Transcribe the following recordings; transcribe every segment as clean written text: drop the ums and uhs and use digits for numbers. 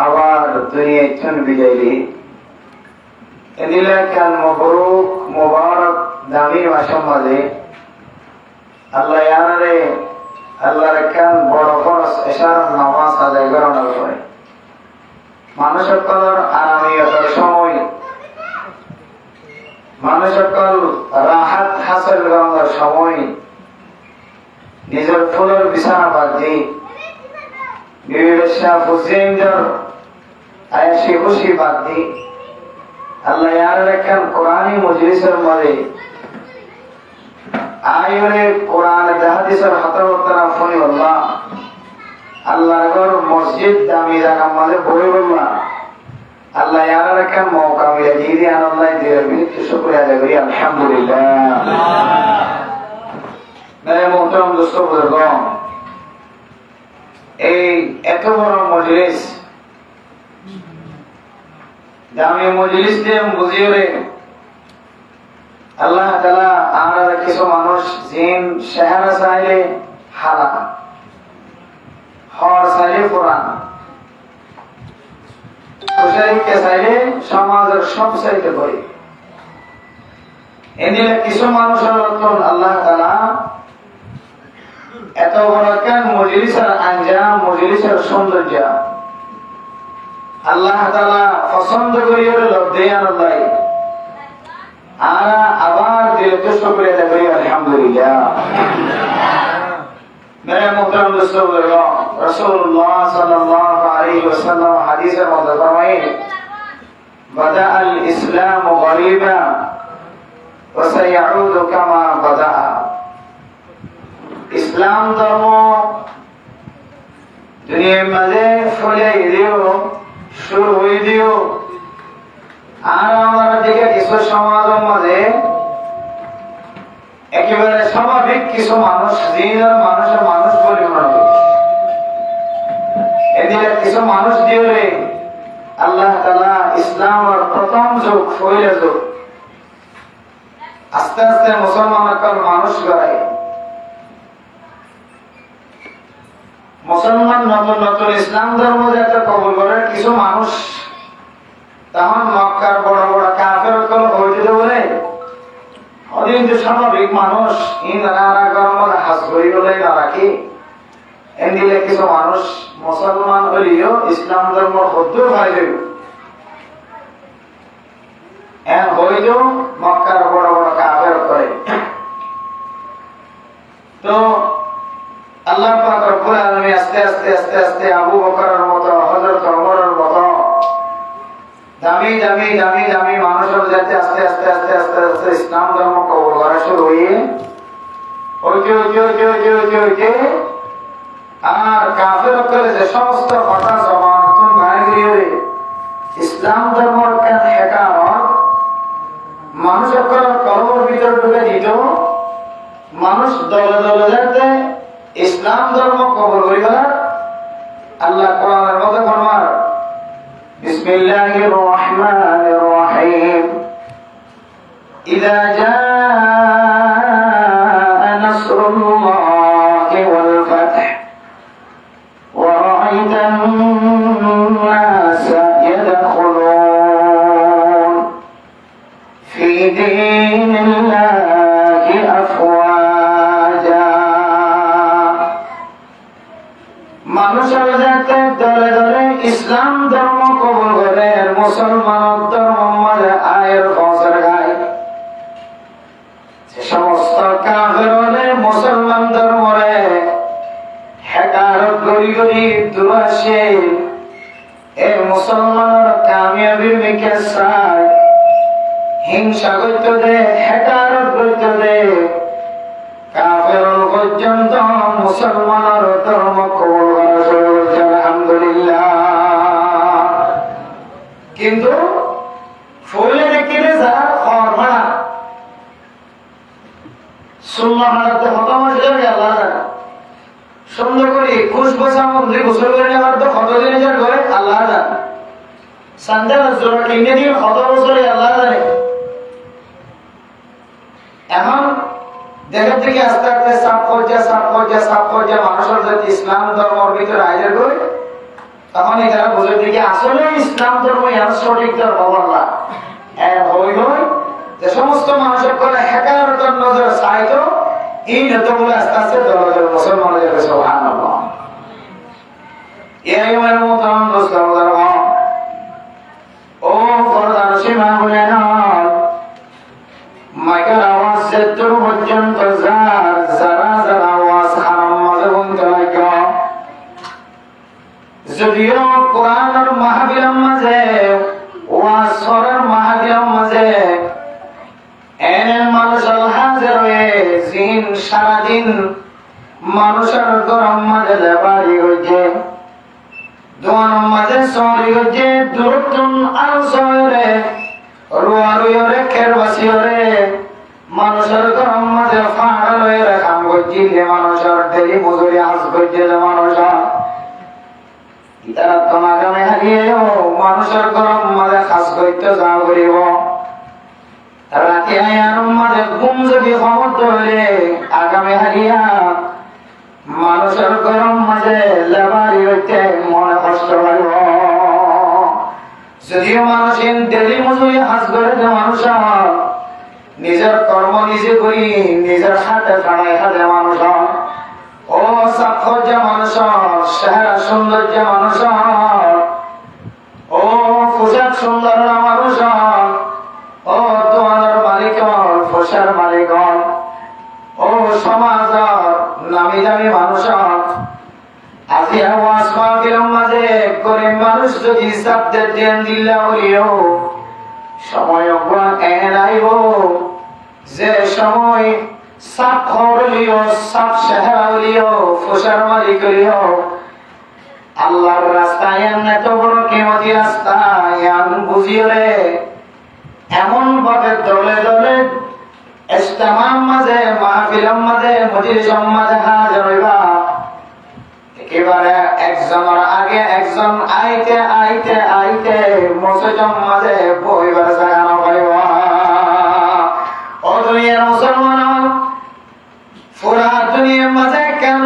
আবার দুনিয়ায় বিদায়ী এদিলাকান মবরুক মুবারক দামি মাসের মাঝে আল্লাহ ইয়ারে আল্লাহর কান বড় ফরজ এশার নামাজ আদায় করানোর পরে মানুষ সকল আরামিয়তের সময় মানুষ সকল রাহাত হাসিল করানোর সময় নিজের ফুলের বিছানা বাদ দিয়ে বিবেশা ফুসিনদের আয়েশি খুশি বাদ দিয়ে আল্লাহ ইয়ারে কান কোরআনী মজলিসের মাঝে আইরে কোরআন হাদিসের হাতাবতরা ফনি আল্লাহ আল্লাহর মসজিদ দামি জায়গা মাঝে বই বললা আল্লাহ ইয়ার কান মওকা মিলে দিয়ে আল্লাহ দিয়ে বিনতি শুকরিয়া আদায় করি আলহামদুলিল্লাহ। মেরে মোহতারাম দোস্ত বুজুর্গণ, এই এত বড় মজলিস দামি মজলিস দিয়ে বুঝিয়ে আল্লাহ তাআলা আমরা কিছু মানুষ জিন শহরে চাইলে হালাল হর চাইলে কোরআন প্রসারিত চাইলে সমাজের সব চাইতে করি এদিকে কিছু মানুষের রতন আল্লাহ তাআলা এত বড় কেন মজলিসের আঞ্জাম মজলিসের সৌন্দর্য আল্লাহ তাআলা পছন্দ করিয়ে দেয়ার আল্লাহ আবার দিলকে শুকরিয়া আদায় করি আলহামদুলিল্লাহ। মেরে মোহতারাম দোস্ত বুজুর্গণ, রাসূলুল্লাহ সাল্লাল্লাহু আলাইহি ওয়াসাল্লাম হাদিসের মধ্যে ফরমায়েন বাদা আল ইসলাম গরীবা ওয়া সায়াউদু কামা বাদা। ইসলাম ধর্ম দুনিয়ার মাঝে ফলে দিও শুরু হয়ে দিও আর আমার দিকে কিছু সমাজের মাঝে একেবারে স্বাভাবিক কিছু মানুষ জিনের মানুষের মানুষ বলে মনে হবে এদিকে কিছু মানুষ দিয়ে আল্লাহ তাআলা ইসলামের প্রথম যুগ ফইলা যুগ আস্তে আস্তে মুসলমানদের মানুষ গড়ায় মুসলমান নতুন নতুন ইসলাম ধর্ম যাতে কবুল করে কিছু মানুষ তখন মক্কার বড় বড় কাফের কল হইতে বলে অদিন যে স্বাভাবিক মানুষ ইনারা গরমে হাস করি বলে না রাখি এদিকে কিছু মানুষ মুসলমান হইলেও ইসলাম ধর্ম হদ্দুর হয়ে যাবে এন হইতো মক্কার বড় বড় কাফের করে তো আল্লাহ পাক রব্বুল আলামিন আস্তে আস্তে আস্তে আস্তে আবু বকরের মতো হযরত ওমরের মতো দামি দামি দামি দামি মানুষের যাতে আস্তে আস্তে আস্তে আস্তে আস্তে ইসলাম ধর্ম কবুল করা শুরু হয়ে ওইকে আর কাফের করে যে সমস্ত কথা জবান নতুন বাইরে ইসলাম ধর্মের কেন হেকামত মানুষের কলমের ভিতর ঢুকে দিত মানুষ দলে দলে যাতে ইসলাম ধর্ম কবুল করিবার আল্লাহ কোরআনের মধ্যে ফরমান বিসমিল্লাহির রহমানির রহিম ইযা জাআ নাসরুল্লাহি ওয়াল ফাth ওয়া রাআইতান নাসা ইয়াদখুলুন ফি দীনিল্লাহি আফওয়াজা মানুষের যাতে দলে দলে ইসলাম ধর্ম কবুল করে মুসলমান ধর্ম মাঝে আয়ের ফসল গায় সে সমস্ত কাফের হলে মুসলমান ধর্মরে হেকারত গড়ি গড়ি দুয়াশে এ মুসলমানের কামিয়াবির মিকে চায় হিংসা করত দে হেকারত করত দে কাফের পর্যন্ত মুসলমানের ধর্ম কবুল করা শুরু করছে আলহামদুলিল্লাহ। কিন্তু ফুলে দেখিলে যারা খরমা সুন্নাহ হারাতে খতম হয়ে যাবে আল্লাহ জানে সুন্দর করে 21 বছর মন্দির গোসল করে নেওয়ার তো কত দিন যার ঘরে আল্লাহ জানে সন্দেহ জোড়া কিনে দিয়ে কত বছরে আল্লাহ জানে এখন দেখার থেকে আস্তে আস্তে সাপ হয়ে যায় মানুষের যদি ইসলাম ধর্মের ভিতরে আইলে গই তখন এরা বুঝে দিকে আসলে ইসলাম ধর্ম ইয়ার সঠিক ধর্ম বললা হই হই যে সমস্ত মানুষের করে হেকারতার নজর চাইতো এই নেতাগুলো আস্তে আস্তে দল মুসলমান হয়ে যাবে সুবহানাল্লাহ। এই আমার মতন মুসলমান ও পর্দার সীমা বলে না মাইকের আওয়াজ যে দূর পর্যন্ত যারা যারা আওয়াজ হারাম মাঝে বলতে লাগে যদিও কোরআনের মাহফিলের মাঝে ওয়াজ করার মাহফিলের মাঝে এনে মানুষ হাজির হয়ে জিন সারাদিন মানুষের গরম মাঝে লেবারি হয়েছে দোয়ার মাঝে সরি হয়েছে দূরতুন আল সরে রুয়ারুয়রে খেরবাসিয়রে মানুষের গরম মাঝে ফাড়া লয়ে রাখাম করছি মানুষের ডেলি মজুরি আজ করছে মানুষের তারা তোমাকে হারিয়েও মানুষের গরম মাঝে খাস করতে যা করিব রাতে আয়ার মাঝে ঘুম যদি ক্ষমত হইলে আগামী হারিয়া মানুষের গরম মাঝে লেবারি হইতে মনে কষ্ট পাইব যদিও মানুষ ডেলি মজুরি হাজ করে যে মানুষ নিজের কর্ম নিজে করি নিজের হাতে ফাড়াই হাতে মানুষ ও সাক্ষর যে মানুষ চেহারা সৌন্দর্য মানুষ ও পোশাক সুন্দর মানুষ ও দোয়ানের মালিক পোশার মালিক ও সমাজ নামি দামি মানুষ আজি আওয়াজ মাহফিলের মাঝে গরিব মানুষ যদি শব্দের ধ্যান দিল্লা বলিও সময় এন আইব যে সময় সাপ খবরলিও সাপ চেহারালিও পোশার মালিকলিও আল্লাহর রাস্তায় এত বড় কেমতি রাস্তায় বুঝিয়ে এমন ভাবে দলে দলে ইজতিমার মাঝে মাহফিলের মাঝে মজলিসের মাঝে হাজির হইবা একেবারে একজনের আগে একজন আইতে আইতে আইতে মসজিদের মাঝে বইবার জায়গা না পাইবা ও দুনিয়ার মুসলমান পুরা দুনিয়ার মাঝে কেন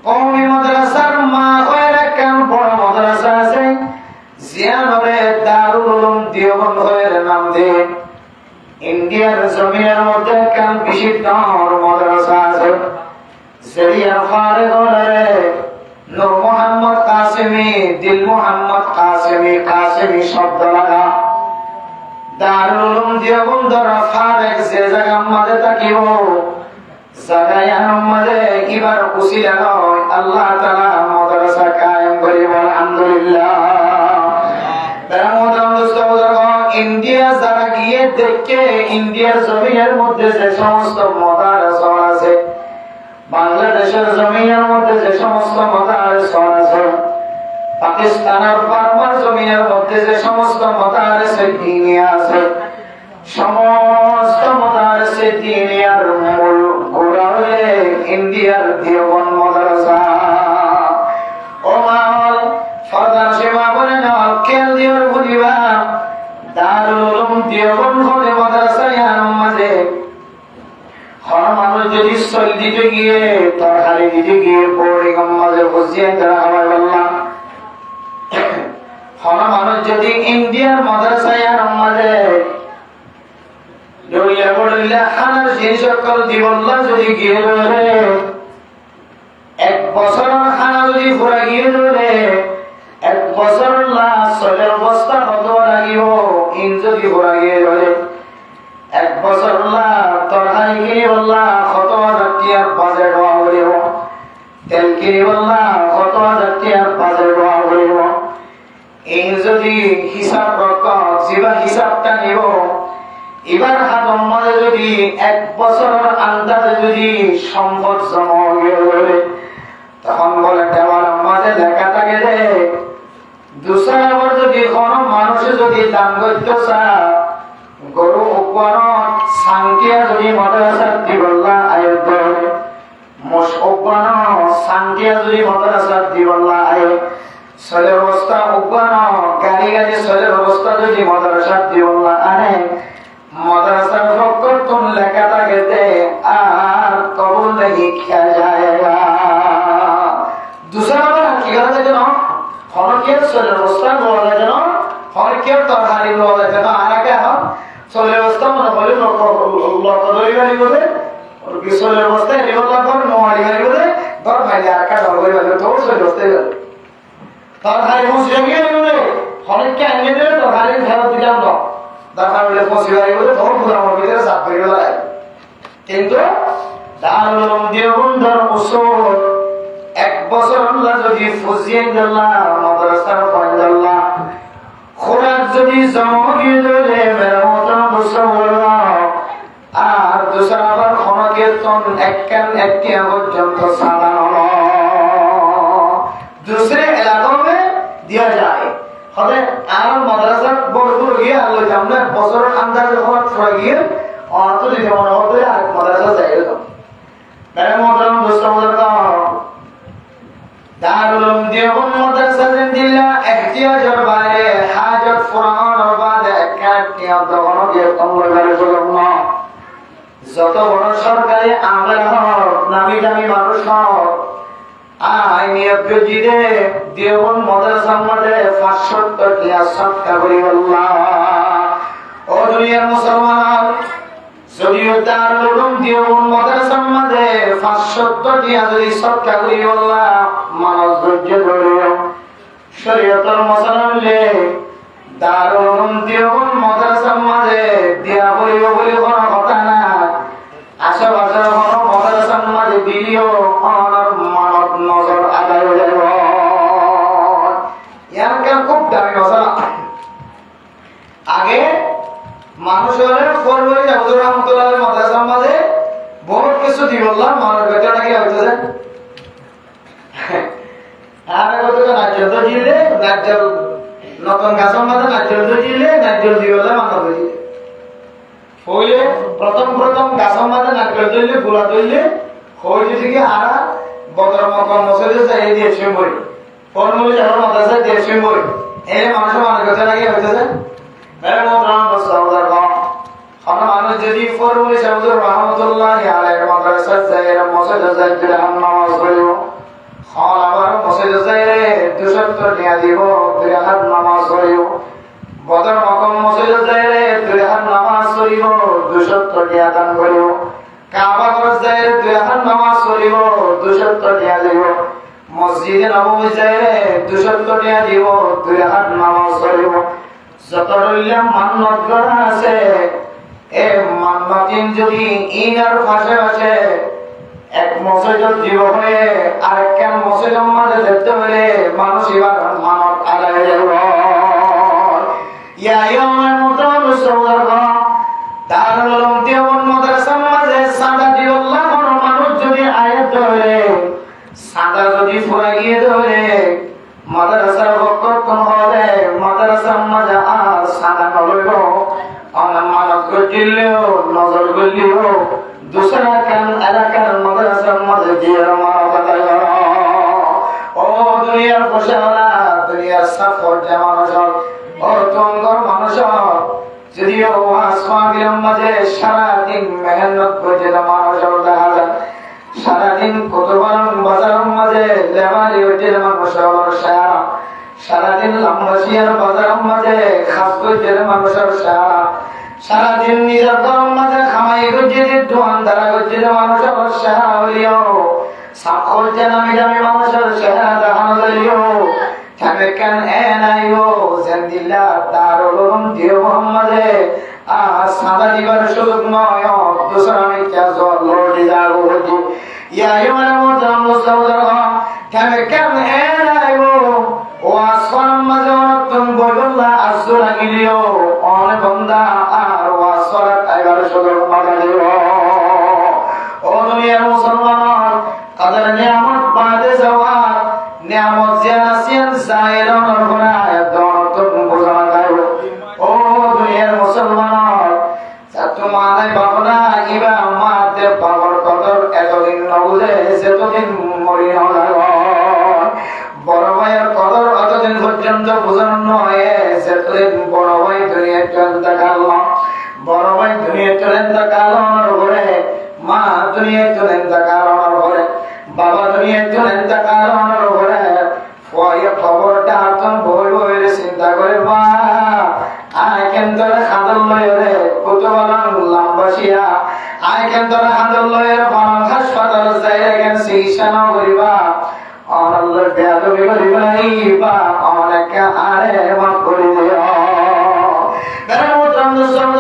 কওমি মাদ্রাসার মা হয়ে কেন বড় মাদ্রাসা আছে জিয়ানরে দারুল উলুম দেওবন্দ হয়ে নাম দিয়ে ইন্ডিয়ার জমিনের মধ্যে কেন বিশিষ্ট মাদ্রাসা আছে জরিয়া ফারে দলে নূর মোহাম্মদ কাসেমি দিল মোহাম্মদ কাসেমি কাসেমি শব্দ লাগা দারুল উলুম দেওবন্দর ফারেক যে জায়গা মাঝে থাকিব জায়গার মাঝে এবার উসিলা নয় আল্লাহ তাআলা মাদ্রাসা কায়েম করিব আলহামদুলিল্লাহ। ইন্ডিয়া যারা গিয়ে দেখে ইন্ডিয়ার জমিনের মধ্যে যে সমস্ত মাদ্রাসা আছে বাংলাদেশের জমিনের মধ্যে যে সমস্ত মাদ্রাসা আছে পাকিস্তানের বার্মার জমিনের মধ্যে যে সমস্ত মাদ্রাসা দিনিয়া আছে সমস্ত মাদ্রাসা দিনিয়ার মূল গোড়া হলে ইন্ডিয়ার দেওবন্দ মাদ্রাসা ও মাল ফরদার সেবা বলে না খেল দিওর বুঝিবা দারুল উলুম দেওবন্দ হলে মাদ্রাসায় মাঝে হর মানুষ যদি চল দিতে গিয়ে তরকারি দিতে গিয়ে বোর্ডিং মাঝে বসিয়ে তারা আমার বললাম হর মানুষ যদি ইন্ডিয়ার মাদ্রাসায় মাঝে খানার জিনিস দিবল্লা যদি গিয়ে ধরে এক বছরের খানা যদি পুরা গিয়ে ধরে এক বছর চলের অবস্থা কত লাগিব ইন যদি পুরা গিয়ে ধরে এক বছর তরকারি কিনি বললা কত হাজার টিয়ার বাজেট হওয়া করিব তেল কিনি বললা কত হাজার টিয়ার বাজেট হওয়া করিব এই যদি হিসাব রকম যেবা হিসাবটা নিব এবার হাতম মাঝে যদি এক বছরের আন্দাজে যদি সম্পদ জমা হয়ে তখন বলে দেওয়ার মাঝে লেখা থাকে যে দুসরা যদি কোনো মানুষে যদি দান করতে চায় গরু উপরত শান্তিয়া যদি মাদ্রাসার দিবল্লা আয়োগ মোষ উপরত শান্তিয়া যদি মাদ্রাসার দিবল্লা আয়োগ চলের অবস্থা উপরত গাড়ি গাড়ি চলের অবস্থা যদি মাদ্রাসার দিবল্লা আনে মাদ্রাসার ফকর তুম লেখা থাকে আর কবুল नहीं किया जाएगा दूसरा बात की गलत है ना হরকের শরীরের অবস্থা বলা যায় যেন হরকের তরকারি বলা যায় যেন আর আগে এখন শরীরের অবস্থা মনে হলে লক্ষ্য ধরিবারি বলে শরীরের অবস্থা এলি বলা করে নোয়ারিবারি বলে ধর ভাইলে আর একটা ডর করিবারি তো শরীরের অবস্থায় গেল তরকারি পৌঁছে গিয়ে বলে হরকে আনিয়ে দিলে তরকারি ফেরত দিলাম তো দরকার হলে পৌঁছিবারি বলে তখন পুরো আমার ভিতরে চাপ করে গেল কিন্তু দারুল উলুম দেওবন্দের উসুল এক বছর আল্লাহ যদি ফুজিয়ে দিল্লাহ মাদ্রাসার পয়দাল্লাহ খোরাক যদি জমগিয়ে দিলে মেরামতের মুসলমানরা আর দুসরাবার খনকেতন একখান একটি পর্যন্ত সাধারণ दूसरे इलाकों में दिया जाए हमें आराम मदरसा बोल गया अल्लाह हमने बसर अंदर खबर थोड़ा गया और तो जो मन होते हैं मदरसा चाहिए तो मेरे मोहतरम दोस्तों का दारुल उलूम देवबंद मदरसा जिंदिल्ला एहतियाज और बारे हाजत फुरान और बाद एकाट नियम दवानों के कमर वाले सुलभना যত বড় সরকারি আমলা হোক নামি দামি মানুষ হোক আই নিয়ত জিরে দেওবন্দ মাদ্রাসার মধ্যে 570 টাকা সদকা করি আল্লাহ ও দুনিয়ার মুসলমান যদিও দারুল উলুম দেওবন্দ মাদ্রাসার মধ্যে 570 টাকা যদি সদকা করি আল্লাহ মানুষ ধৈর্য ধরে শরীয়তের মসলালে দারুল উলুম দেওবন্দ মাদ্রাসার মধ্যে দেয়া বলিব বলে কোনো কথা না আশেপাশের কোনো মাদ্রাসার মধ্যে দিলেও আমার মানব নজর আদায় হয়ে যাব ইয়ার খুব দামি মশলা আগে মানুষের ফরবরি আব্দুর রহমতুল্লাহ মাদ্রাসার মধ্যে বহুত কিছু দি বললাম মানুষ বেটা নাকি হইতেছে আরে কত নাচল তো দিলে নাচল নতুন গাছের মধ্যে নাচল তো দিলে নাচল দি বললাম মানুষ দিলে হইলে প্রথম গাছের মধ্যে নাচল দিলে গোলা দিলে হইলে থেকে আর বদর মকম মসজিদে যাই দিয়ে শুনবই ফর্মুলা যখন মাদ্রাসায় দিয়ে শুনবই এই মানুষ বেটা নাকি হইতেছে মেরে মোহতরম বসাউদার গাঁও আমরা মানুষ যদি ফরমুলা শাহুদুর রহমতুল্লাহ আলাইহির মাদ্রাসায় যায় মসজিদে যায় দিরহাম নামাজ পড়িব খান আবার মসজিদে যায় 270 টাকা দিব দিরহাম নামাজ পড়িব বদর মকম মসজিদে যায় দিরহাম নামাজ পড়িব 270 টাকা দান করিব কাবা ঘর যায় দিরহাম নামাজ পড়িব 270 টাকা দিব মসজিদে নববী যায় 270 টাকা দিব দিরহাম নামাজ পড়িব যতরইলা মান্নত করা আছে এ মান্নতিন যদি ইনার পাশে পাশে এক মসজিদ দিব হয়ে আরেকটা মসজিদের মাঝে দেখতে হলে মানুষ এবার মানত আদায় হয়ে যাবে ইয়া ইয়াউমাল মুতাওয়াসসির দারুল উলুম দেওবন্দ মাদ্রাসার মাঝে সাদা দিওল্লাহ কোন মানুষ যদি আয়াত ধরে সাদা যদি ফুরা গিয়ে ধরে মাদ্রাসার বরকত কোন হবে মাদ্রাসার মাঝে আর সাদা নলইব আমার মানত করলেও নজর করলেও दूसरा কান এলাকার মাদ্রাসার মাঝে দিয়ে মানত ও দুনিয়ার বসালা দুনিয়ার সফর মানুষ ও তোমার মানুষ যদিও আসমানের মাঝে সারাদিন মেহনত করে মানুষ দেখা যায় সারাদিন কতবার বাজারের মাঝে লেবারি হইতে মানুষের সারা সারাদিন লামবাসিয়ার বাজারের মাঝে খাস করে মানুষের সারা সারাদিন নিজের ঘরের মাঝে খামাই করছে দোকানদারা করছে মানুষের সারা হইও সাক্ষর যে নামি দামি মানুষের সারা দেখানো যাইও থাকে কেন এ নাইও জেন্দিল্লা দারুল উলুম দেওবন্দ মাঝে আর সাদা দিবার সুযোগ নয় দুসরা মিথ্যা জল লড়ে যাবো ইয়া ইমানে মুতাম মুস্তাউদার থাকে কেন এ নাইও ও আসমান মাঝে অনতন বইল্লা আসু লাগিলিও অনে বন্দা আর ওয়াসরাত আইবার সুযোগ মাগালিও ও দুনিয়ার মুসলমান কাদের নিয়ামত বাদে যাওয়ার নিয়ামত জিয়াসিয়ান সাইরন রহমায় দনতন বুঝানা গায়ো ও দুনিয়ার মুসলমান তোমাদের বাবনা ইবা মাতে বাবার কদর এতদিন নবুঝে সেতদিন মরি নয় বড় ভাইয়ের কদর অতদিন পর্যন্ত বোঝানো নয় সেতদিন বড় ভাই দুনিয়া চলতে কালো বড় ভাই দুনিয়া চলেন কালোর ঘরে মা দুনিয়া চলেন কালোর ঘরে বাবা দুনিয়া চলেন কালোর ঘরে খবরটা তোরা খাদল লয়ে কত বলার লাম্বাসিয়া আয় কেন তোরা খাদল লয়ে বানান হাসপাতাল যাই কেন চিকিৎসা না করিবা আল্লাহ বেয়াদবি করিবা অনেক আরে মাফ করে দিও তারা মোতরাম দোস্তম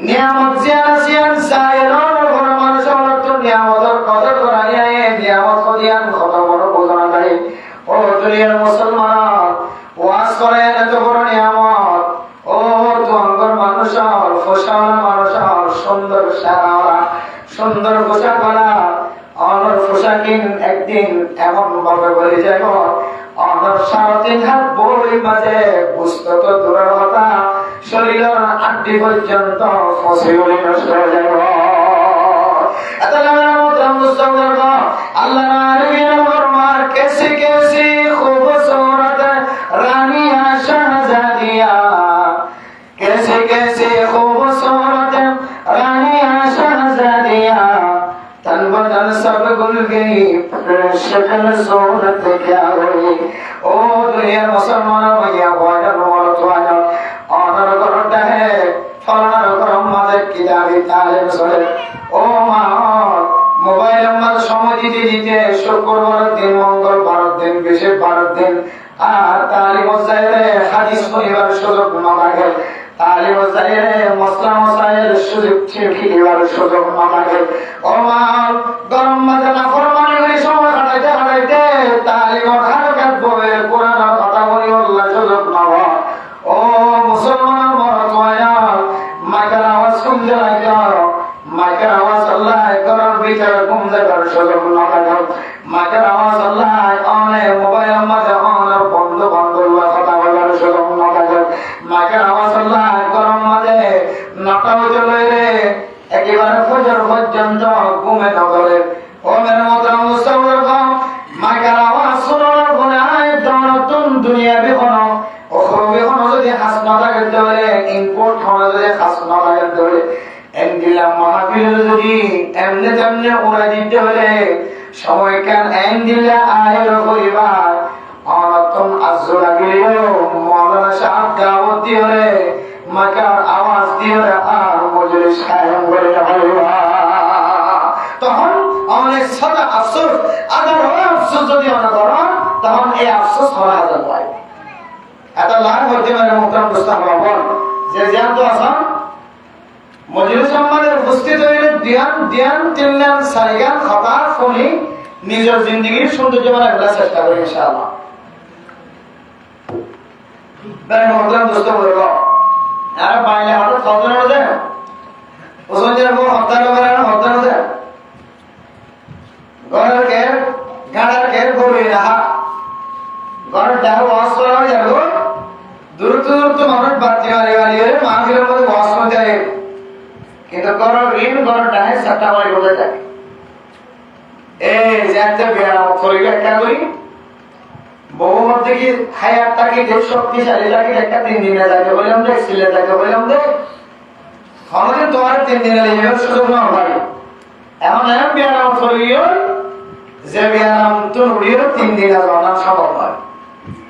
নিয়ামত জিয়ানা সিয়ান সায়রন বড় মানুষ তো নিয়ামতের কদর করাইয়া নিয়ামত কদিয়ান কত বড় বোঝানা নাই ও দুনিয়ার মুসলমান ওয়াজ করে এত বড় নিয়ামত ও তোমার মানুষের ফসল মানুষের সুন্দর সারা সুন্দর পোশাক করা অনর পোশাকিন একদিন এমন ভাবে বলে যাব অনর 3.5 হাত বই মাঝে বুঝতে তো দূরের কথা শরীরের আড্ডি পর্যন্ত ফসে বলে নষ্ট হয়ে যাব এত আল্লাহ আলিমের ফরমান कैसे कैसे खूबसूरत रानिया शहजादिया कैसे कैसे खूबसूरत रानिया शहजादिया तन बदन सब गुल गई शक्ल सूरत क्या हुई ओ दुनिया मुसलमान भैया वाजन वाला वाजन ऑनर करता है फलाना करम मादे किताबी तालिम सुने ओ मां মোবাইল আমার সময় দিতে দিতে শুক্রবার দিন মঙ্গলবার দিন বৃহস্পতিবার দিন আর তালিম যাইরে হাদিস পড়িবার সুযোগ না লাগে তালিম যাইরে মসলা মসাইল সুযোগ শিখিবার সুযোগ না লাগে ও মা গরম মাঝে না ফরমানি করে সময় কাটাইতে কাটাইতে তালিম খারাপ বই কোরআনের কথা বলি আল্লাহ সুযোগ না ও মুসলমান মরতওয়া মাইকার আওয়াজ শুনতে লাগে মাইকের আওয়াজ আল্লাহ করার বিচার ঘুম দেবার সুযোগ না লাগে মাইকের আওয়াজ আল্লাহ অনেক মোবাইল মাঝে অনেক বন্ধু বান্ধব কথা বলার সুযোগ না লাগে মাইকের আওয়াজ আল্লাহ গরম মাঝে নটা বজে লইলে একেবারে ফজর পর্যন্ত ঘুমে না ধরে ও মেরে মোহতরম মুস্তাফা মাইকের আওয়াজ শোনার পরে একদম নতুন দুনিয়া বিখন ও বিখন যদি হাস না লাগে ধরে ইম্পোর্ট হলে যদি হাস না লাগে ধরে এন্ডিলা মাহফিল যদি এমনে তেমনে ওরা দিতে হলে সময় কেন এন্ডিলা আয়ের পরিবার অনতন আজর লাগিলেও মৌলানা সাহেব দাওয়াত দিয়ে মাকার আওয়াজ দিয়ে আর মজলিস কায়েম করে তখন অনেক সাদা আফসোস আদার আফসোস যদি অনেক করেন তখন এই আফসোস হওয়া হাজার পায় এত লাভ হতে পারে মোহতরম দোস্তান বাবন যে জ্ঞান তো আসান মজলিস সম্মানের উপস্থিত হইলে ধ্যান ধ্যান তিনগান সারিগান খতা ফোনি নিজের জিন্দগির সৌন্দর্য বানাবার চেষ্টা করি ইনশাআল্লাহ বেরে মোহতরম দোস্ত বলব আর বাইরে হাতে খতনা দে ওসঞ্জের বউ হত্যার করে না হত্যার দে ঘরের কের গাড়ার কের গরু রাহা ঘরের দেহ ওয়াশ করা হয়ে যাবে দূর দূর তো মানুষ বাড়তি মারি মারি মাহফিলের মধ্যে ওয়াশ করতে হয় কিন্তু করো ঋণ করো টাহে সাতটা মারি বলে থাকে এই যে একটা বেড়াম শরীরে একটা করি বহু মধ্যে কি হায়াতটাকে যে শক্তিশালী লাগে একটা 3 দিনে যাকে বললাম যে ছিলে যাকে বললাম যে আমাদের তোমার 3 দিনে লেগে সুযোগ না হয় এমন এমন বেড়াম শরীর যে বেড়াম তো উড়িয়ে 3 দিনে জানা সম্ভব নয়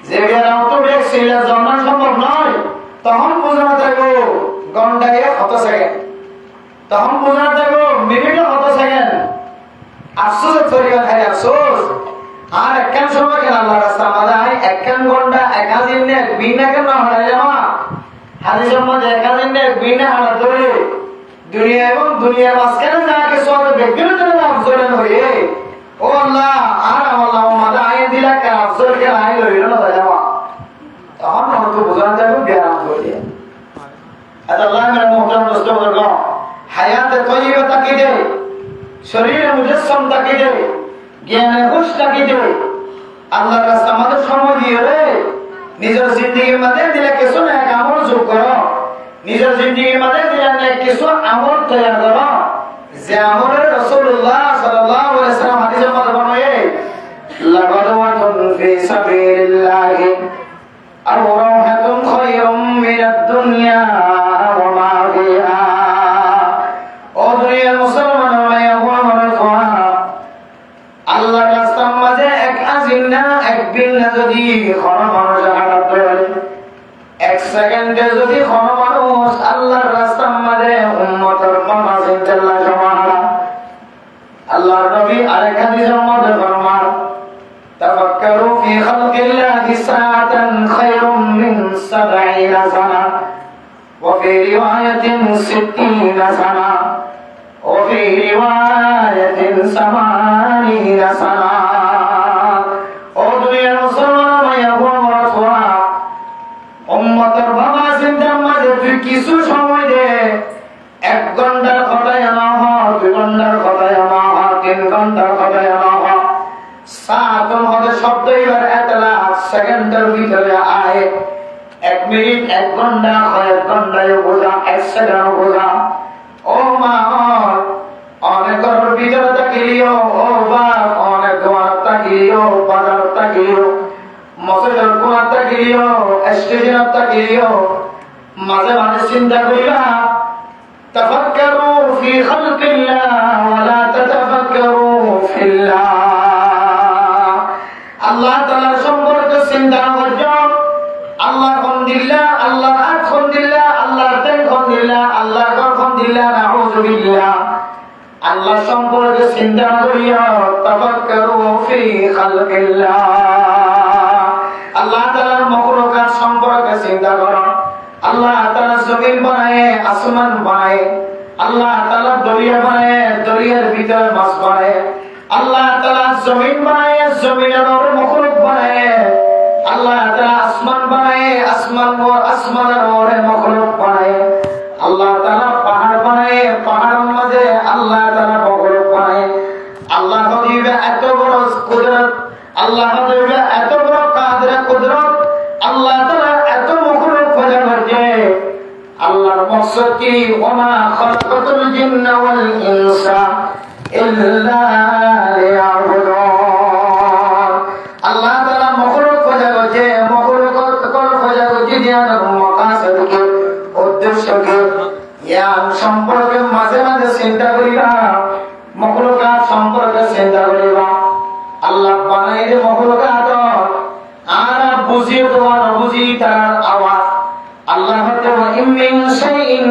যে বেড়াম তো ছিলে জানা সম্ভব নয় তখন বোঝানো থাকবো ঘন্টায় কত সেকেন্ড তখন বোঝানো থাকবো মিনিটে কত সেকেন্ড আফসোস তৈরি খাই আফসোস আর একখান সময় কেন আল্লাহ রাস্তা মাদায় একখান ঘন্টা একাদিন নে বিনা কেন হারাই যাওয়া হাদিসের মধ্যে একাদিন নে বিনা হারা ধরে দুনিয়া এবং দুনিয়ার মাঝখানে যা কিছু হবে ব্যক্তিগত আফসোস হয়ে ও আল্লাহ আর আল্লাহ মাদা আইন দিলা কে আফসোস কে আই লইল না যাওয়া তখন হয়তো বোঝানো যাবে জ্ঞান হয়ে এত আল্লাহ মেরে মুহতারাম দোস্ত বর্গ হায়াতে তৈয়বা তাকিদে শরীরে মুজাসসাম তাকিদে জ্ঞানে হুশ তাকিদে আল্লাহর রাস্তা আমাদের সময় দিয়ে রে নিজের জিন্দেগির মধ্যে দিলে কিছু না এক আমল যোগ করো নিজের জিন্দেগির মধ্যে দিলে না কিছু আমল তৈরি করো যে আমলে রাসূলুল্লাহ সাল্লাল্লাহু আলাইহি ওয়াসাল্লাম হাদিসের মধ্যে বলে লাগাদওয়াতুন ফি সাবিলিল্লাহি আর রাহাতুন খায়রুম মিনাদ দুনিয়া ওয়া মা ফিহা ও দুনিয়ার মুসলমান ভাইয়া আল্লাহর রাস্তার মাঝে এক আজিনা এক বিনা যদি কোন মানুষ হারাতে পারে এক সেকেন্ডে যদি কোন মানুষ মানুষ আল্লাহর রাস্তার মধ্যে উম্মতের বাবা চিন্তাল্লাহ জমানা আল্লাহর নবী আরেক হাদিসের মধ্যে ফরমান তাফাক্কারু ফি খালকিল্লাহি সাআতান খায়রুম মিন 70 সানা ওয়া ফি রিওয়ায়াতিন 60 সানা ওয়া ফি রিওয়ায়াতিন 80 সানা ও দুনিয়ার মুসলমান ভাইয়া বোনেরা উম্মতের বাবা চিন্তার মাঝে তুই কিছু সময় দে 1 ঘন্টার কথায় না হয় 2 ঘন্টার কথায় না হয় 3 ঘন্টার কথায় না হয় সাতন হতে শব্দ এবার 1 লাখ সেকেন্ডের ভিতরে আয় 1 মিনিট 1 ঘন্টা 1 ঘন্টায় বোঝা 1 সেকেন্ড বোঝা ও মা অনেক ঘরের ভিতরে তাকিও ও বাপ অনেক দোয়ার তাকিও বাজার তাকিও মসজিদের কোণার তাকিও স্টেশনের তাকিও মাঝে মাঝে চিন্তা করিবা তাফাক্কারু ফি খালকিল্লাহ ওয়া লা তাতাফাক্কারু ফিল্লাহ আল্লাহ তাআলার সম্পর্কে চিন্তা করো আল্লাহ কোন দিল্লা আল্লাহ আট কোন দিল্লা আল্লাহ তেন কোন দিল্লা আল্লাহ কোন দিল্লা নাউযু বিল্লাহ আল্লাহ সম্পর্কে চিন্তা করিও তাফাক্কারু ফি খালকিল্লাহ আল্লাহ তাআলার মাখলুকাত সম্পর্কে চিন্তা করো আল্লাহ তাআলা জমিন বানায় আসমান বানায় আল্লাহ তাআলা দরিয়া বানায় দরিয়ার ভিতরে মাছ বানায় আল্লাহ তাআলা জমিন বানায় জমিনের উপর মাখলুক বানায় আল্লাহ তাআলা আসমান বানায় আসমানের উপরে মাখলুক বানায় আল্লাহ তাআলা পাহাড় বানায় পাহাড়ের মাঝে আল্লাহ তাআলা মাখলুক বানায় আল্লাহ দিবে এত বড় কুদরত আল্লাহ দিবে এত বড় কাদের কুদরত আল্লাহ তাআলা এত মাখলুক পয়দা করছে আল্লাহর মাকসাদ কি ওমা খালাকাতুল জিন্না ওয়াল ইনসা ইল্লা লিয়াবুদুন আল্লাহ তাআলা মাখলুক পয়দা করছে মাখলুক পয়দা করছে জিয়ার মাকাসদ কি উদ্দেশ্য কি ইয়ার সম্পর্কে মাঝে মাঝে চিন্তা করিবা মাখলুকাত সম্পর্কে চিন্তা করিবা আল্লাহ বানাইলে মাখলুকাত আর বুঝিয়ে দেওয়া বুঝি তার আওয়াজ আল্লাহ হতে ইমিন শাইইন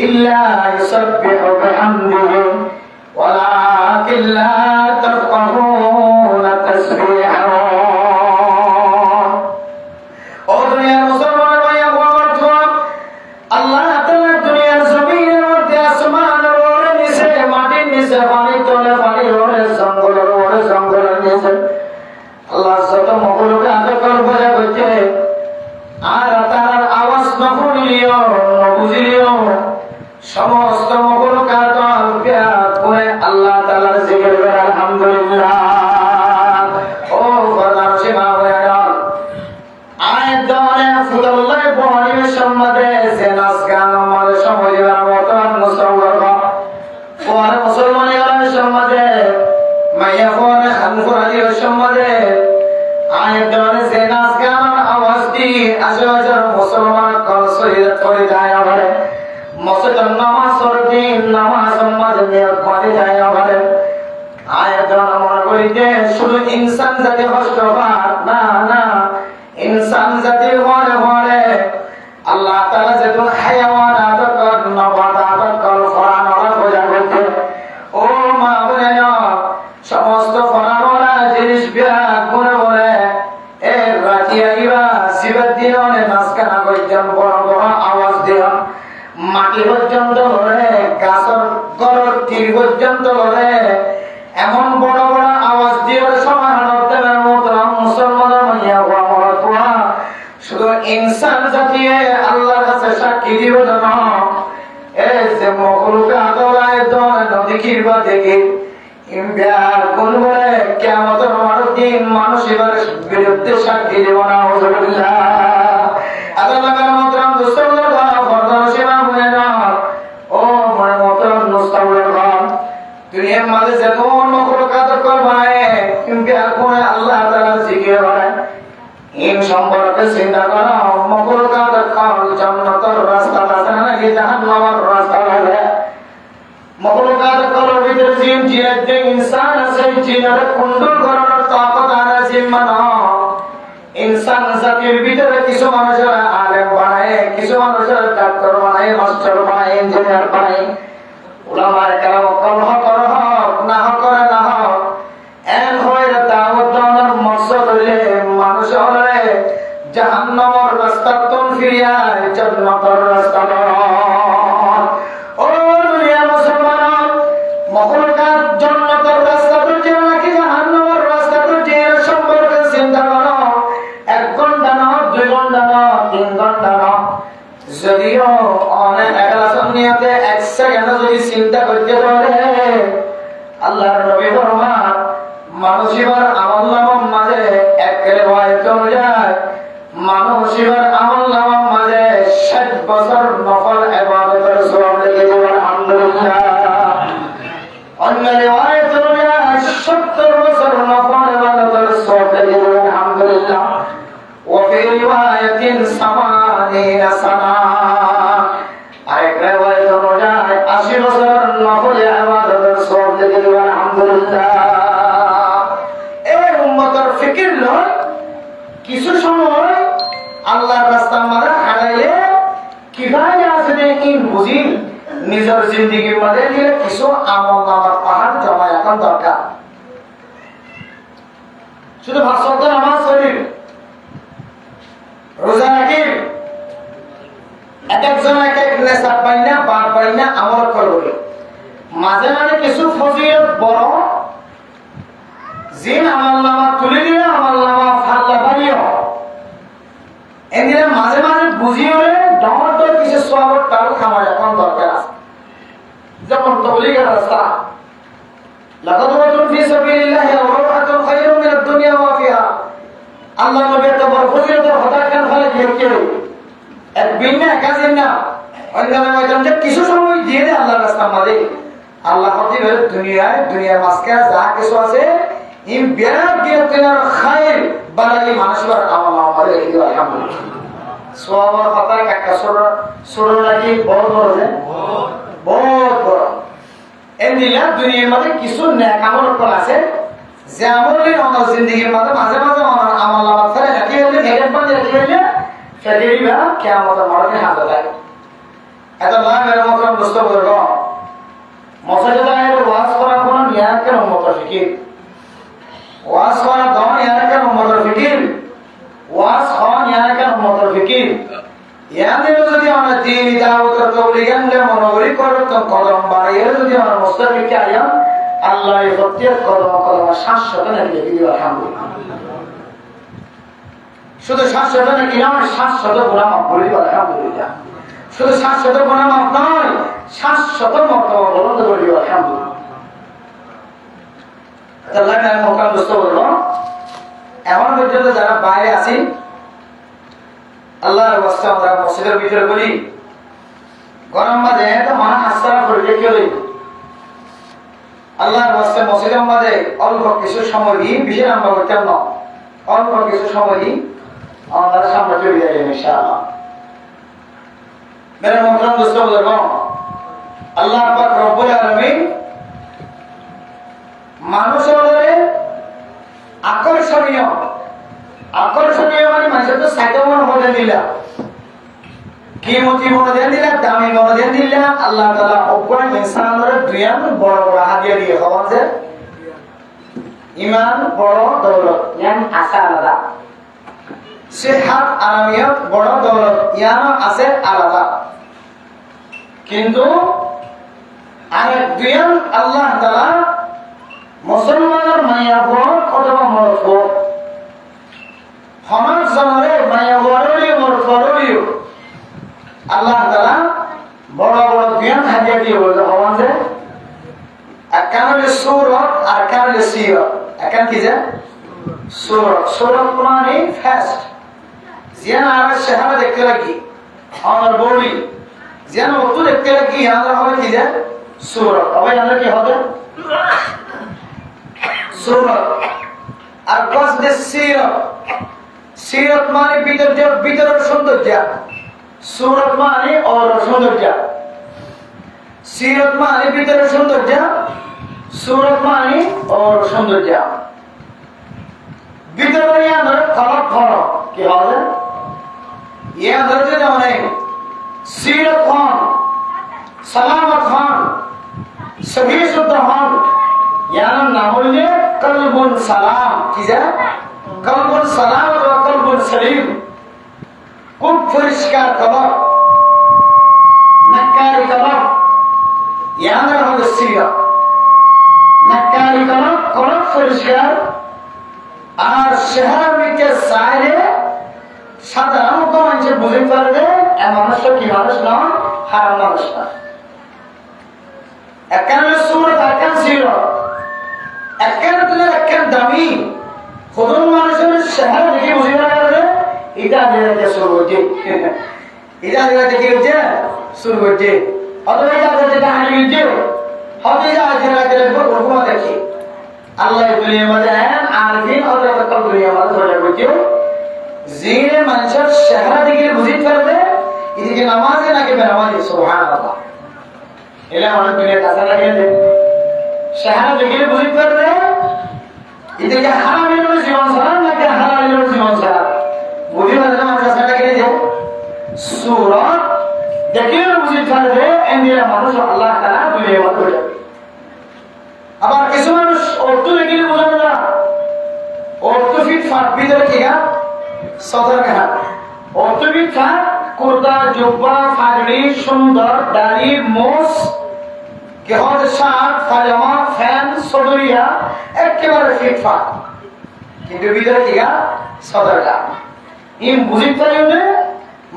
ইল্লা ইউসাব্বিহু বিহামদিহি ওয়ালাকিন লা তাফকাহুনা তাসবিহাহু ও দুনিয়ার মুসলমান ভাইয়া বন্ধুগণ আল্লাহ তাআলা দুনিয়ার জমিনের মধ্যে আসমানের উপরে নিচে মাটির নিচে পানির তলে পানির উপরে জঙ্গলের নিচে আল্লাহ যত মাখলুকাত বলে বলছে আর তার আওয়াজ না শুনলিও না বুঝলিও সমস্ত মাখলুকাত করে আল্লাহ তাআলার জিকির করে আলহামদুলিল্লাহ ও খোদার সেবা হয়ে গেল আয় দরে ফুদল্লাহ বহরির সম্বন্ধে যে নাচ গান আমাদের সময় দেওয়ার মতো মুসলমান পরে মুসলমানের সম্বন্ধে মাইয়া পরে খানফুরাদির সম্বন্ধে আয় দরে যে নাচ গান আওয়াজ দিয়ে আশেপাশের মুসলমান কল শরীরে করে যায় আবারে মসজিদের নামাজ দিন নামাজ মাঝে নিয়োগ করে যায় আবারে আয় দরে মনে করি যে শুধু ইনসান জাতি কষ্ট পাক না না ইনসান জাতি ঘরে ঘরে আল্লাহ তাআলা যেমন হায়াওয়ান আদকর নবাত আদকর কোরআন ওরা বোঝা করতে ও মা বোনেরা সমস্ত কোরআন ওরা জিনিস বিরাট করে বলে এ রাতিয়া ইবা সিবাত দিয়ে অনেক নাচকানা করছেন বড় বড় আওয়াজ দিয়ে মাটি পর্যন্ত বলে গাছের গড়ের তীর পর্যন্ত বলে এমন বড় বড় আওয়াজ দিয়ে সমান দেবের মতো মুসলমানের মাইয়া বাবা শুধু ইনসান জাতিয়ে আল্লাহর কাছে সাক্ষী দিব না এই যে মাখলুকাত নদী কিরবা দেখি ইমবিয়ার কোন বলে কিয়ামতের দিন মানুষ এবার বিরুদ্ধে সাক্ষী দিব না আউযুবিল্লাহ আল্লাহর মহতরম রাসূলুল্লাহ ফরমান সেবা বলে না ও মনে মহতরম মুস্তাওয়ার দুনিয়ার মাঝে যেমন মাখলুকাত করবায় ইমবিয়ার কোন আল্লাহ তাআলা জিকির করে ইন সম্পর্কে চিন্তা করো মাখলুকাত কাল জান্নাতের রাস্তা আছে নাকি জাহান্নামের রাস্তা আছে মাখলুকাত কালের ভিতরে জিন জিনের যে ইনসান আছে জিনের কুণ্ডল করার তাকত আর জিম্মা না ইনসান জাতি পৃথিবীর ভিতরে কিছু মানুষেরা আলেম বানায়, কিছু মানুষেরা ডাক্তার বানায়, মাস্টার বানায়, ইঞ্জিনিয়ার বানায়, উলামায়ে কেরাম কলহ করে হক না হক করে না হক এক হয়ে দাওয়াত দেওয়ার মকসদ হইলে মানুষ হলে জাহান্নামের রাস্তা তুন ফিরিয়া জান্নাতের রাস্তা ও দুনিয়ার মুসলমান মখলুকাত জান্নাতের রাস্তা তো চেনা নাকি জাহান্নামের রাস্তা তো চেনা সম্পর্কে চিন্তা করো। 1 ঘন্টা না 2 ঘন্টা না 3 ঘন্টা না যদিও অনেক একালাসন নিয়তে 1 সেকেন্ড যদি চিন্তা করতে পারে আল্লাহর নবী ফরমান মানুষের আমলনামার মাঝে এক রিওয়ায়াত অনুযায়ী মানুষের আমলনামার মাঝে 60 বছর নফল ইবাদতের সওয়াব লিখে দেন আলহামদুলিল্লাহ। অন্য রিওয়ায়াত অনুযায়ী 70 বছর নফল ইবাদতের সওয়াব লিখে দেন আলহামদুলিল্লাহ। وفي رواية 80 سنة আরেক রিওয়ায়াত অনুযায়ী 80 বছর নফল ইবাদতের সওয়াব লিখে দেন আলহামদুলিল্লাহ। ফিকির নয় কিছু সময় আল্লাহর রাস্তার মাঝে হারাইলে কিভাবে আসলে এই বুঝি নিজের জিন্দগির মধ্যে দিলে কিছু আমল নামার পাহাড় জমা এখন দরকার। শুধু ভাষণ নামাজ শরীর রোজা রাখি এক একজন এক এক নেশা পাই না বার পাই না আমল করবে মাঝে মাঝে কিছু ফজিলত বড় জিন আমল নামা তুলে দিয়ে আমল নামা ফাল্লা বাড়িও এদিকে মাঝে মাঝে বুঝি হলে ডমর দর কিছু সওয়াব তার খামার এখন দরকার আছে। যেমন তাবলীগের রাস্তা লাগাতুন ফি সাবিলিল্লাহি রাওহাতুন খায়রুম মিনাদ দুনিয়া ওয়া ফিহা আল্লাহ নবী তো বড় ফজিলতের কথা কেন ফলে কেউ এক বিনা কাজের না অন্যান্য ময়দানে কিছু সময় দিয়ে দেয় আল্লাহর রাস্তার মাঝে আল্লাহ হতিবে দুনিয়ার মাঝখানে যা কিছু আছে ইন বিরাট দিনের খায়র বানালি মানুষের আমল নামা লিখে দেন আলহামদুলিল্লাহ। সওয়াবের কথা একটা ছোট লাগি বড় বড় যে বহুত বড় এদিলা দুনিয়ার মধ্যে কিছু নেক আমল করা আছে যে আমলের আমার জিন্দেগির মধ্যে মাঝে মাঝে আমল নামা ফেলে রাখি হলে হেডের বাঁধে রাখি হলে ফেরিবা কিয়ামতের মাঠে হাজির হয়। এত লাভের মতো বুঝতে পারবো মসজিদে ওয়াজ করার কোনো নিয়ম কেন উম্মত ফিকির ওয়াজ করা দন ইয়ার কেন উম্মতের ফিকির ওয়াজ হন ইয়ার কেন উম্মতের ফিকির ইয়াদের যদি আমরা দিন দাওয়াত তাবলীগের মনোবলি করব তো কদম বাড়িয়ে যদি আমরা মুস্তাফিকে আয়াম আল্লাহ এই প্রত্যেক কদম কদম শাশ্বত নাকি দিও আলহামদুলিল্লাহ। শুধু শাশ্বত নাকি নয় শাশ্বত গুনাহ মাফ করে দিও আলহামদুলিল্লাহ। শুধু শাশ্বত গুনাহ মাফ নয় শাশ্বত মর্তবা বুলন্দ করে দিও আলহামদুলিল্লাহ। আল্লাহ নামে মোকাম দোস্ত বললো এখন পর্যন্ত যারা বাইরে আছি আল্লাহর ওয়াস্তে আমরা মসজিদের ভিতরে বলি গরম মাঝে তো মনে আস্তারা করলে কি হইব আল্লাহর ওয়াস্তে মসজিদের মাঝে অল্প কিছু সময় দিই বিশেষ আমরা করতাম না অল্প কিছু সময় দিই আমাদের সামনে চলে যাই ইনশাআল্লাহ। মেরে মোকাম দোস্ত বললো আল্লাহ পাক রব্বুল আলামিন মানুষের আকর্ষণীয় মানে মানুষের তো সাইকেল মনে হতে দিলা কিমতি মনে দেন দিলা দামি মনে দেন দিলা আল্লাহ তাআলা অপরাধ ইনসানের দুইয়ান বড় বড় হাদিয়া দিয়ে খাওয়ান যে ঈমান বড় দৌলত ইয়ান আছে আলাদা সিহহাত আরামিয়ত বড় দৌলত ইয়ান আছে আলাদা কিন্তু আরেক দুইয়ান আল্লাহ তাআলা মুসলমানের মায়া বড় অথবা মরফ সমাজ জনরে মায়া বড়লি মরফরিও আল্লাহ তাআলা বড় বড় জ্ঞান হাজিয়া দিয়ে বলে হওয়ান যে একানলে সূরত আর একানলে সিরত একান কি যে সূরত মানে ফাস্ট জিয়ান আর শহর দেখতে লাগি আমার বডি জিয়ান ওতো দেখতে লাগি আমরা হবে কি যে সূরত হবে আমরা কি হবে সূরত আর কসদে সিরত মানে ভিতরের সৌন্দর্য সূরত মানে ওর সৌন্দর্য সিরত মানে ভিতরের সৌন্দর্য সূরত মানে ওর সৌন্দর্য ভিতরে আমরা ফরক কি হবে ইয়া ধরতে অনেক সিরত হন, সালামত হন, সহি শুদ্ধ হন। ইয়ার নাম হইলে কলবুন সালাম। কি যা কলবুন সালাম অথবা কলবুন সলিম, খুব পরিষ্কার কলব, নাক্কারি কলব, ইয়ার নাম হলো সিরত। নাক্কারি কলব, কলব পরিষ্কার। আর শেহারকে চাইলে সাধারণত মানুষের বুঝতে পারবে এ মানুষটা কি মানুষ নয়, হারাম মানুষ না। একখান সুরত, একখান সিরত, একখান একখান দামি প্রথম মানুষের শেহার দেখে বুঝতে পারবে এটা আগে শুরু হচ্ছে, এটা আগে কি হচ্ছে শুরু হচ্ছে, অথবা এটা আগে হারিয়ে হচ্ছে, হয়তো এটা আগে ওরকম দেখি আল্লাহ দুনিয়ার মধ্যে আরবিন অথবা দুনিয়ার মধ্যে ধরে করছে যে মানুষের চেহারা দিকে বুঝতে পারবে এদিকে নামাজে নাকি বেনামাজি। সুবহানাল্লাহ। এলে আমাদের দুনিয়ার কাছে লাগিয়ে দেয় চেহারা দিকে বুঝতে পারবে এদিকে হারামের জীবন ছাড়া নাকি হালালের জীবন ছাড়া বুঝতে পারবে। আমার কাছে লাগিয়ে দেয় সূরা দেখে বুঝতে পারবে এদিকে মানুষ আল্লাহ তাআলা দুনিয়ার মধ্যে যাবে। আবার কিছু মানুষ অর্থ দেখে বোঝাবে না, অর্থ ফিট ফাট ভিতরে কি গা সদর ঘাট, অর্থ ফিট ফাট কুর্তা জুব্বা ফাগড়ি সুন্দর দাড়ি মোস কেহর শার্ট পাজামা ফ্যান সদরিয়া একেবারে ফিট ফাট, কিন্তু ভিতরে কি গা সদর ঘাট। ইম বুঝতে পারলে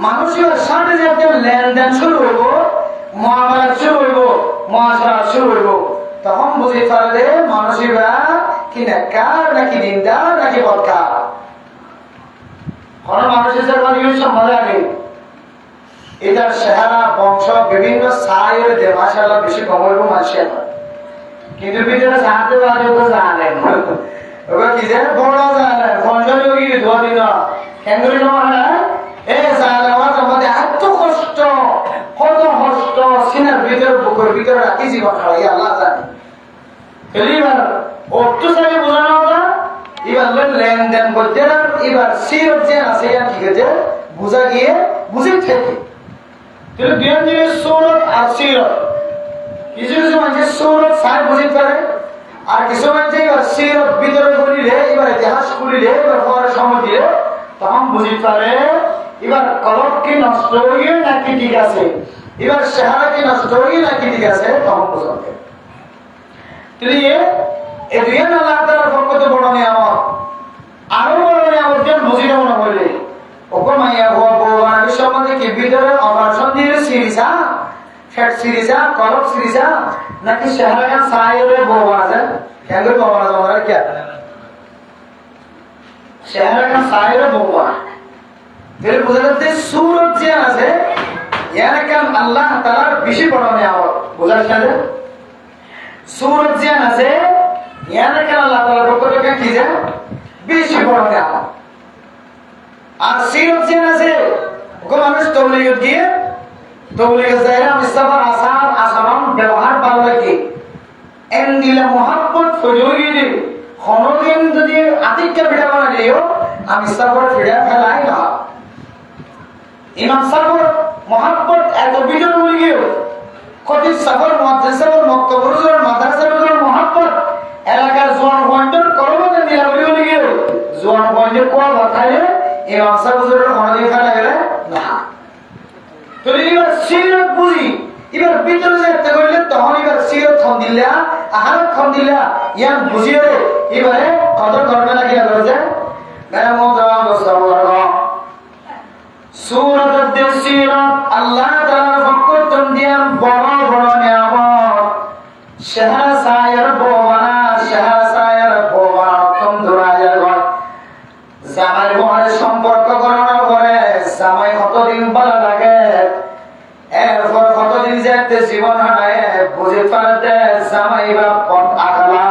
মানুষের সাথে যাতে লেনদেন শুরু হইব, মহামারা শুরু হইব, মহাসারা শুরু হইব, তখন বুঝতে পারলে মানুষেরা কি নেককার নাকি দিনদার নাকি বদকার। কোন মানুষের মজা নেই, এটার চেহারা বংশ বিভিন্ন সাইয়ের যে মাশাআল্লাহ বেশি কম হইব মানুষের, কিন্তু ভিতরে সাহায্য বাজে জানেন ওরা কি যে বড় জানেন বংশীয় কি ধোয়া দিন কেন্দ্রীয় নয় এই জানে আমাদের এত কষ্ট কত কষ্ট সিনার ভিতরে বুকের ভিতরে রাখি জীবন খাওয়াই আল্লাহ জানে। এবার অর্থশালী বোঝানো না, এবার লেনদেন করতে না, এবার সিরত যে আছে কি হয়েছে বোঝা গিয়ে বুঝে থেকে দুই জিনিস সৌরত আর সিরত। কিছু কিছু মানুষের সৌরত সাই বুঝতে পারে, আর কিছু মানুষ এবার সিরত ভিতরে করিলে এবার ইতিহাস করিলে এবার পরে সময় দিলে তখন বুঝতে পারে এবার কলব কি নষ্ট হয়ে নাকি ঠিক আছে, এবার চেহারা কি নষ্ট হয়ে নাকি ঠিক আছে, তখন বুঝতে এই দুই আল্লাহ তাআলার পক্ষ থেকে বড় নিয়ামত। আরো বড় নিয়ামত যেন বুঝি না মনে করলে ওকে মাইয়া ভগবান সম্বন্ধে কি ভিতরে অপারেশন দিয়ে সিরিজা ফ্যাট সিরিজা কলব সিরিজা নাকি চেহারা সাইরে ভগবান আছে কেন ভগবান আছে আমরা কি চেহারা সাইরে ভগবান এর বুঝাতে সূরত যে আছে এর কাম আল্লাহ তাআলার বেশি বড় নিয়ামত বুঝার সাথে সূরত যে আছে এর কাম আল্লাহ তাআলার পক্ষ থেকে কি যে বেশি বড় নিয়ামত। আর সিরত যে আছে ওকে মানুষ তবলিগ দিয়ে তবলিগ জায়গা ইসলামের আসার আচরণ ব্যবহার ভালো লাগে এন দিলে মহাব্বত ফজরি দিই কোনদিন যদি আতিককে ভিড়া বানা দিও আমি ইসলামের ভিড়া ফেলাই না ইমাম সাহেব মহাব্বত এত বিজন বলি গিয়ে কতি সফর মাদ্রাসার মক্তবরুজের মাদ্রাসার মহাব্বত এলাকার জোয়ান পয়েন্টের কর্মতে নিলা বলি গিয়ে জোয়ান পয়েন্টের কোয়া বাতালে ইমাম সাহেবের কোনদিন ফেলা গেলে না। তো এবার সিরত বুঝি এবার ভিতরে যেতে কইলে তখন এবার সিরত খন দিলা আহার খন দিলা ইয়ান বুঝিয়ে এবারে কত করবে না কি করছে সূরাত সিরত আল্লাহ তাআলার পক্ষ থেকে বড় বড় নিয়ামত শাহর সায়ের বোবানা শাহর সায়ের বোবানা কম ধরায়ের ঘর জামাই বহারে সম্পর্ক করানোর পরে জামাই কতদিন ভালো লাগে এরপর কতদিন যেতে জীবন হারায় বুঝে পারতে জামাই বা পথ আগালা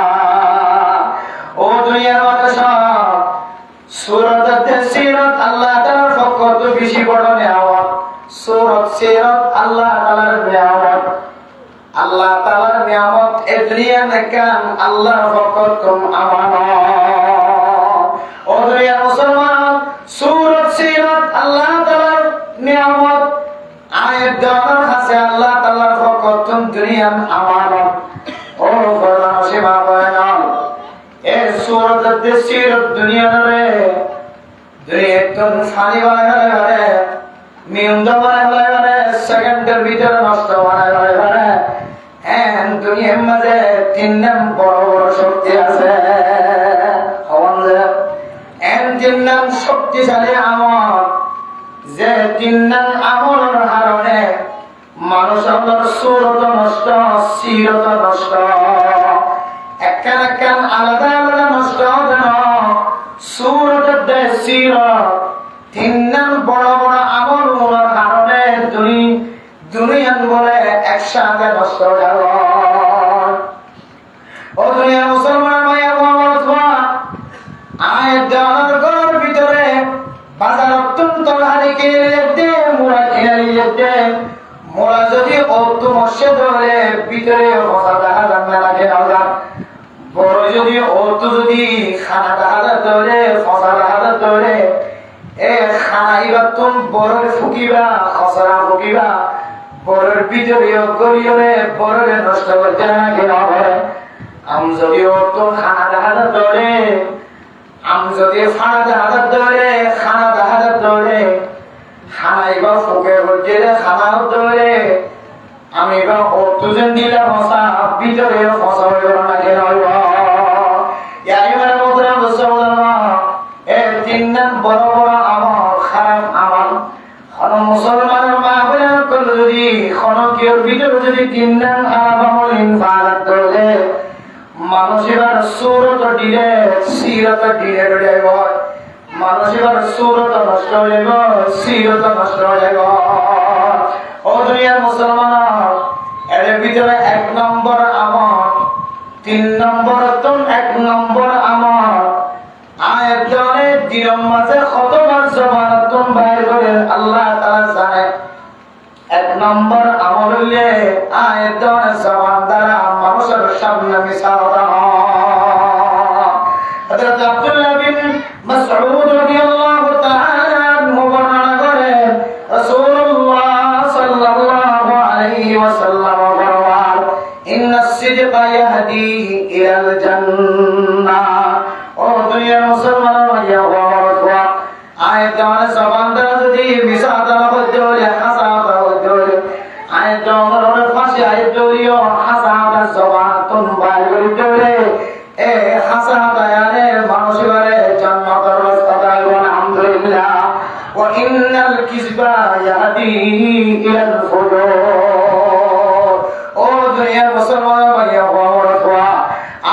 ও দুনিয়ার মধ্যে সব সূরাত সিরত আল্লাহ তাআলার পক্ষ থেকে বেশি বড় নিয়ামত। সূরাত সিরত আল্লাহ তাআলার নিয়ামত, আল্লাহ তাআলার নিয়ামত এই দুনিয়া নেকান আল্লাহর পক্ষ থেকে আমানত। ও দুনিয়ার মুসলমান সূরাত সিরত আল্লাহ তাআলার দুনিয়ান আমানত ও ফরমান সীমা বয়ান এ সূরত দেশিরত দুনিয়ারে দুনিয়াতুন ফানি বানায় মিউন্দ বানায় সেকেন্ডের ভিতরে নষ্ট বানায় এন দুনিয়ার মাঝে তিন নাম বড় বড় শক্তি আছে এন তিন নাম শক্তিশালী আমল যে তিন নাম আমলের কারণে মানুষ আপনার সুরত নষ্ট সিরত নষ্ট একখান একখান আলাদা আলাদা নষ্ট যেন সুরতের দেশ সিরত তিন নাম বড় বড় আমল হওয়ার কারণে দুনিয়ান বলে একসাথে নষ্ট যাব ও দুনিয়া মুসলমান ভাইয়া বাবা আয়াত দেওয়ার ভিতরে বাজার অত্যন্ত হারিকে যেতে মোড়া কিনারি যেতে মোড়া যদি অত্যু মস্যে ধরে ভিতরে বসা দেখা যান না লাগে না বড় যদি অত্যু যদি খানা দেখা ধরে ফসা দেখা ধরে এ খানাইবার তুমি বড় ফুকিবা খসরা ফুকিবা বড়ের ভিতরে গরিয়রে বড়রে নষ্ট করতে না কেন আম যদি অত্যু খানা দেখা ধরে আম যদি ফানা দেখা ধরে খানা দেখা ধরে খানাইবা ফুকে করতে খানাও ধরে আমি বা অত্যুজন দিলে ফসা ভিতরে ফসা হইব না কেন ইয়াইবার মধ্যে এ তিন নাম বড় বড় আমল খারাপ আমল কোন মুসলমানের মা বোনের কোন যদি খনকের ভিতরে যদি তিন নাম খারাপ আমল ইনফালাত করে মানুষ এবার সুরত দিলে সিরত দিলে রইব মানুষ এবার সুরত নষ্ট হয়ে যাব সিরত নষ্ট হয়ে যাব ও দুনিয়ার মুসলমান এর ভিতরে এক নম্বর আমল তিন নম্বর তুম এক নম্বর আমল আয়াতনে দিরম মাঝে কতবার জবানতুন বাইর করে আল্লাহ তাআলা জানে এক নম্বর আমল হইলে আয়াতনে জবান দ্বারা মানুষের সামনে মিশাল হযরত আব্দুল্লাহ বিন মাসউদ রাদিয়াল্লাহু তাআলা আনহু বর্ণনা করেন রাসূলুল্লাহ সাল্লাল্লাহু আলাইহি ওয়াসাল্লাম বলেন ইন্নাস সিদকা ইয়াহদি ইলাল জান্নাহ ও দুনিয়ার মুসলমান ভাইয়া ওয়া আয়াতনে জবান দ্বারা যদি মিশাল করতে হলে হাসাবা করতে হলে আয়াতনের পাশে আয়াতলিও হাসাবা জবানতুন বাইর করতে হলে এ হাসাবা মানে মানুষের জান্নাতের রাস্তা পাইব আলহামদুলিল্লাহ ওয়া ইন্নাল কিসবা ইয়াহদি ইলাল ফুজুর ও দুনিয়ার মুসলমান ভাইয়া ওয়া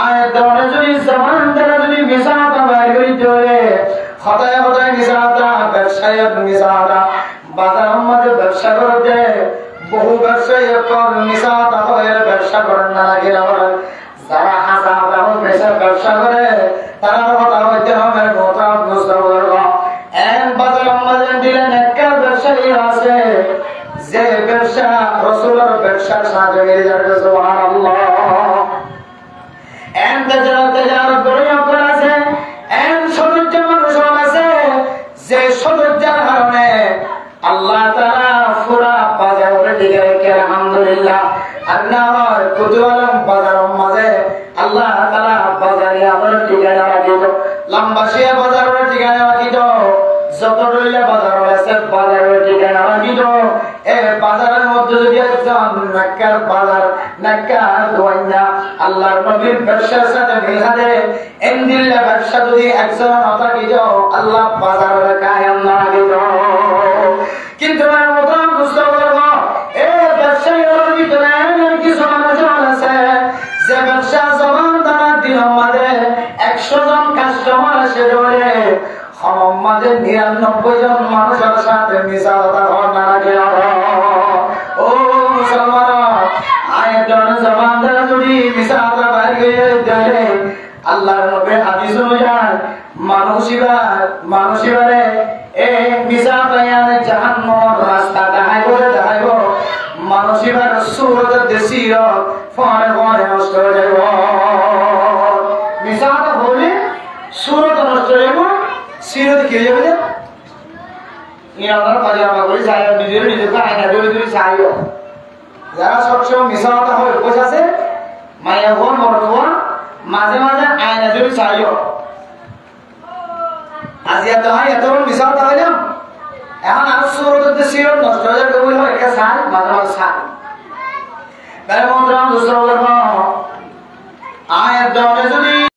আয়াতনে যদি জবান দ্বারা যদি মিশাল বাইর করতে হলে খতায় খতায় মিশালটা ব্যবসায় মিশালটা বাজারের মধ্যে ব্যবসা করতে বহু ব্যবসায়ী মিশালটা হয়ে ব্যবসা করেন না লাগে যারা হাসা ব্যবসা করে তারা কথা হইতে হবে কথা বুঝতে পারবো এক বাজারের মধ্যে দিলেন একটা ব্যবসায়ী আছে যে ব্যবসা রাসূলের ব্যবসার সাথে মিলে যাবে সুবহানাল্লাহ এন তেজারত করে আছে এন সৌন্দর্য মানুষ আছে যে সৌন্দর্যের কারণে আল্লাহ তাআলা পুরা বাজারের দিকে রেখে আলহামদুলিল্লাহ আল্লাহর কুতুয়ালাম বাজারের মাঝে আল্লাহ তাআলা বাজারে আমার ঠিকানা রাখিত লম্বাশিয়া বাজারের ঠিকানা রাখিত যত রইলে বাজার আছে বাজারের ঠিকানা রাখিত এ বাজারের মধ্যে যদি একজন মক্কার বাজার মক্কা দোয়াইনা আল্লাহর নবীর ব্যবসার সাথে মিলাদে এন্দিল্লা ব্যবসা যদি একজন অথাকিত আল্লাহ বাজারের কায়েম না রাখিত কিন্তু আমার মতো বুঝতে পারবো এ ব্যবসায়ীর ভিতরে কিছু মানুষ আছে যে ব্যবসা জবান দ্বারা দিনের মাঝে 100 জন কাস্টমার এসে ধরে মাঝে 99 জন মানুষের সাথে মিশা কথা না রাখে ও মুসলমান আয়াতন জবান দ্বারা যদি মিশা কথা বাইরে দেয় আল্লাহর নবী হাদিস অনুযায়ী মানুষিবারে এ মিশা বায়ানে জাহান্নামের রাস্তা দেখাইব মানুষিবার সুরত দেশীয় ফরে ফরে নষ্ট হয়ে যাব মিশা কথা বলে সুরত নষ্ট হয়ে যাব সিরত কি হয়ে যাবে ইনার কাজে আমরা করি চাই নিজের নিজেকে আয়না ধরে ধরে চাইও যারা সবসময় মিশা কথা হয়ে বসে আছে মাইয়া হন মরদ হন মাঝে মাঝে আয়না যদি চাইও আজ এত হয় এত মিশা কথা হইলাম এখন আর সুরতে ছিল নষ্ট হয়ে যাবে বলে একটা সাল মাঝে মাঝে সাল তাই বন্ধুরা দুসরা আয়াত যদি